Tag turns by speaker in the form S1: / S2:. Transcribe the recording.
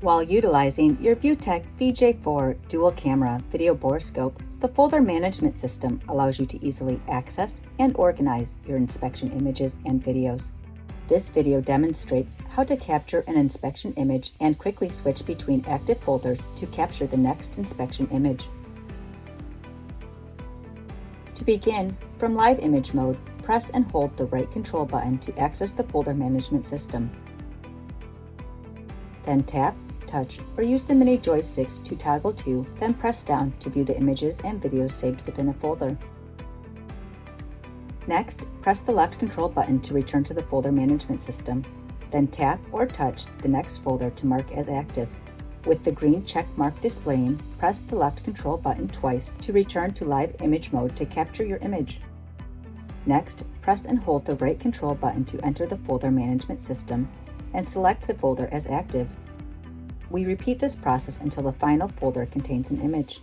S1: While utilizing your ViewTech VJ-4 Dual Camera video borescope, the folder management system allows you to easily access and organize your inspection images and videos. This video demonstrates how to capture an inspection image and quickly switch between active folders to capture the next inspection image. To begin, from live image mode, press and hold the right control button to access the folder management system. Then tap, touch, or use the mini joysticks to toggle to, then press down to view the images and videos saved within a folder. Next, press the left control button to return to the folder management system. Then tap or touch the next folder to mark as active. With the green check mark displaying, press the left control button twice to return to live image mode to capture your image. Next, press and hold the right control button to enter the folder management system and select the folder as active. We repeat this process until the final folder contains an image.